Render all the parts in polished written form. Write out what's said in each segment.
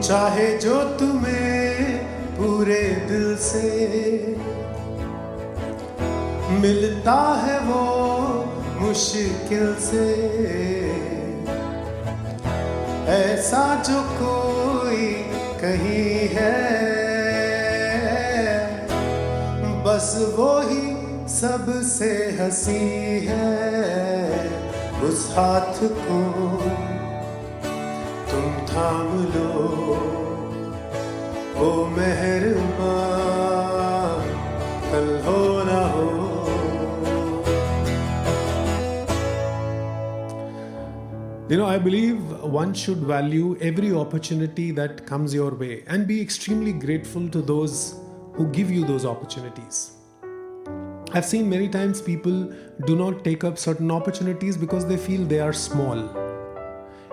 चाहे जो तुम्हें पूरे दिल से मिलता है वो मुश्किल से, ऐसा जो कोई कहीं है, बस वो ही सबसे हंसी है। उस हाथ को तुम थाम लो, वो मेहरबान कल हो ना हो। I believe one should value every opportunity that comes your way and be extremely grateful to those who give you those opportunities. I've seen many times people do not take up certain opportunities because they feel they are small.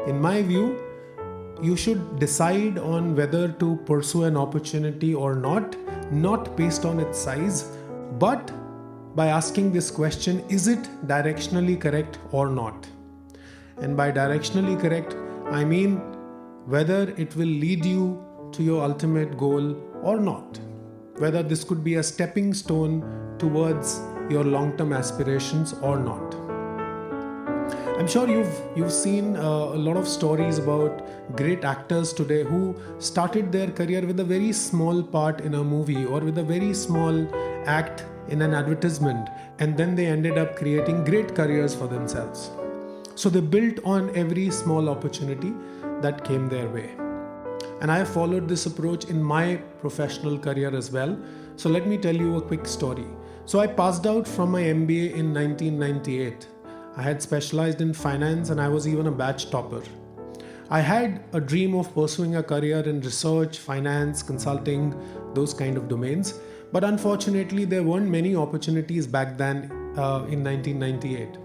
In my view, you should decide on whether to pursue an opportunity or not based on its size, but by asking this question, is it directionally correct or not? And by directionally correct, I mean whether it will lead you to your ultimate goal or not. Whether this could be a stepping stone towards your long-term aspirations or not. I'm sure you've seen a lot of stories about great actors today who started their career with a very small part in a movie or with a very small act in an advertisement, and then they ended up creating great careers for themselves. So they built on every small opportunity that came their way. And I have followed this approach in my professional career as well. So let me tell you a quick story. So I passed out from my MBA in 1998. I had specialized in finance and I was even a batch topper. I had a dream of pursuing a career in research, finance, consulting, those kind of domains. But unfortunately, there weren't many opportunities back then in 1998.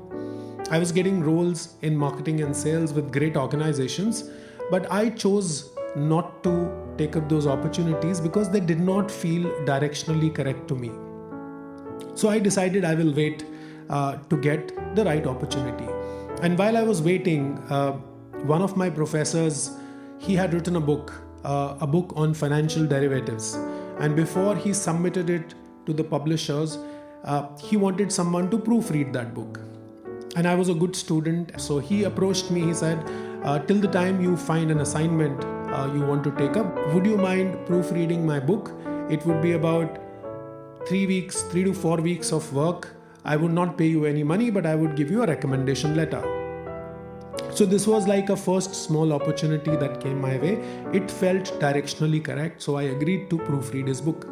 I was getting roles in marketing and sales with great organizations, but I chose not to take up those opportunities because they did not feel directionally correct to me. So I decided I will wait to get the right opportunity. And while I was waiting, one of my professors, he had written a book on financial derivatives. And before he submitted it to the publishers, he wanted someone to proofread that book. And I was a good student, so he approached me. He said, till the time you find an assignment you want to take up, would you mind proofreading my book? It would be about 3 to 4 weeks of work. I would not pay you any money, but I would give you a recommendation letter. So this was like a first small opportunity that came my way. It felt directionally correct, so I agreed to proofread his book.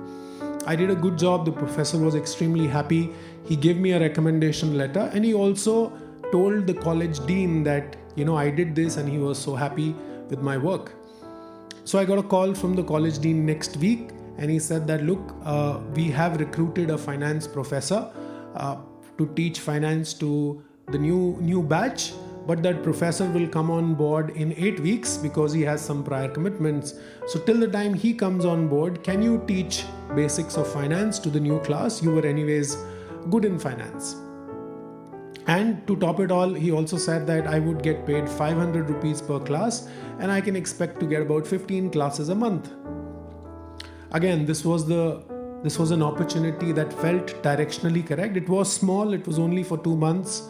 I did a good job. The professor was extremely happy. He gave me a recommendation letter, and he also told the college dean that, I did this, and he was so happy with my work. So I got a call from the college dean next week, and he said that, look, we have recruited a finance professor to teach finance to the new batch, but that professor will come on board in 8 weeks because he has some prior commitments. So till the time he comes on board, can you teach basics of finance to the new class? You were anyways good in finance. And to top it all, he also said that I would get paid 500 rupees per class and I can expect to get about 15 classes a month. Again, this was an opportunity that felt directionally correct. It was small. It was only for 2 months.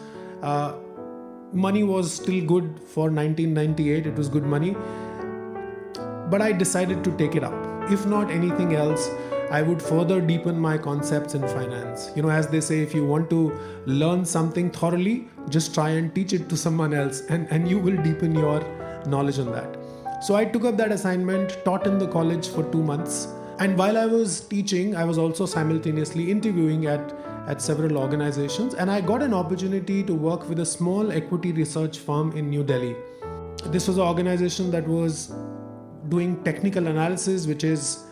Money was still good for 1998. It was good money. But I decided to take it up. If not anything else, I would further deepen my concepts in finance. As they say, if you want to learn something thoroughly, just try and teach it to someone else and you will deepen your knowledge on that. So I took up that assignment, taught in the college for 2 months. And while I was teaching, I was also simultaneously interviewing at several organizations, and I got an opportunity to work with a small equity research firm in New Delhi. This was an organization that was doing technical analysis, which is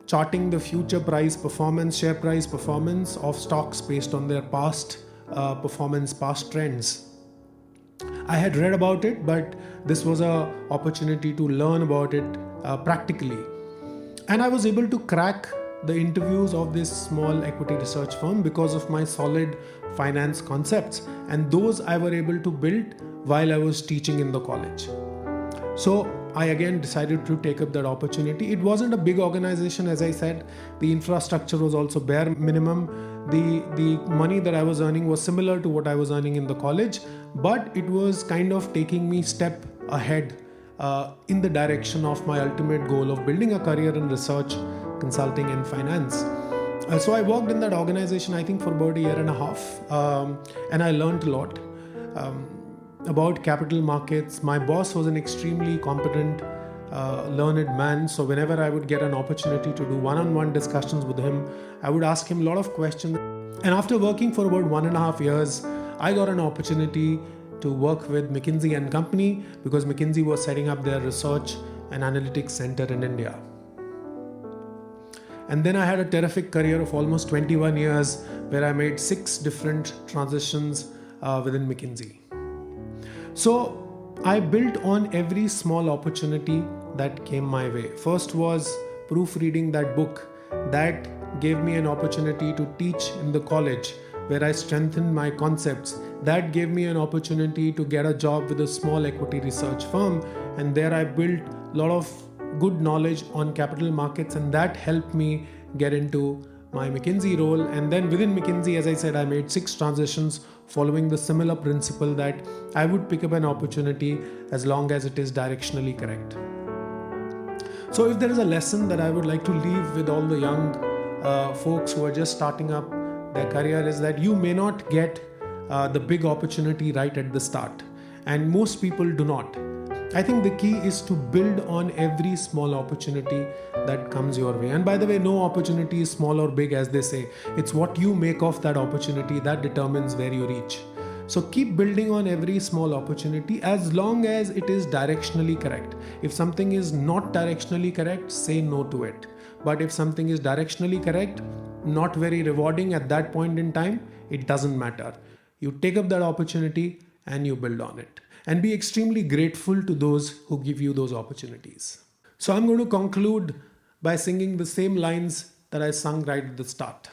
charting the future price performance, share price performance of stocks based on their past performance, past trends. I had read about it, but this was an opportunity to learn about it practically. And I was able to crack the interviews of this small equity research firm because of my solid finance concepts, and those I were able to build while I was teaching in the college. So I again decided to take up that opportunity. It wasn't a big organization, as I said. The infrastructure was also bare minimum. The money that I was earning was similar to what I was earning in the college, but it was kind of taking me step ahead in the direction of my ultimate goal of building a career in research, consulting, and finance. So I worked in that organization, I think, for about a year and a half, and I learned a lot about capital markets. My boss was an extremely competent, learned man. So whenever I would get an opportunity to do one-on-one discussions with him, I would ask him a lot of questions. And after working for about 1.5 years, I got an opportunity to work with McKinsey and Company, because McKinsey was setting up their research and analytics center in India. And then I had a terrific career of almost 21 years where I made 6 different transitions within McKinsey. So I built on every small opportunity that came my way. First was proofreading that book. That gave me an opportunity to teach in the college, where I strengthened my concepts. That gave me an opportunity to get a job with a small equity research firm, and there I built a lot of good knowledge on capital markets, and that helped me get into my McKinsey role. And then within McKinsey, as I said, I made 6 transitions following the similar principle that I would pick up an opportunity as long as it is directionally correct. So if there is a lesson that I would like to leave with all the young folks who are just starting up their career, is that you may not get the big opportunity right at the start, and most people do not. I think the key is to build on every small opportunity that comes your way. And by the way, no opportunity is small or big, as they say. It's what you make of that opportunity that determines where you reach. So keep building on every small opportunity as long as it is directionally correct. If something is not directionally correct, say no to it. But if something is directionally correct, not very rewarding at that point in time, it doesn't matter. You take up that opportunity and you build on it. And be extremely grateful to those who give you those opportunities. So I'm going to conclude by singing the same lines that I sung right at the start.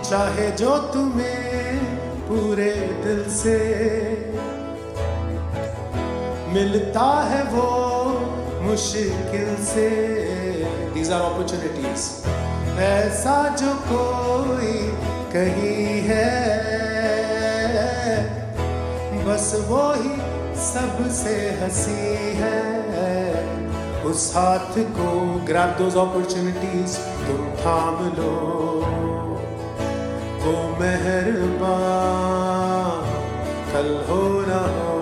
चाहे जो तुम्हें पूरे दिल से मिलता है वो मुश्किल से. These are opportunities. ऐसा जो कोई कहीं है, बस वो ही सबसे हंसी है. उस हाथ को grab those opportunities, तुम थाम लो. वो मेहरबान कल हो ना हो.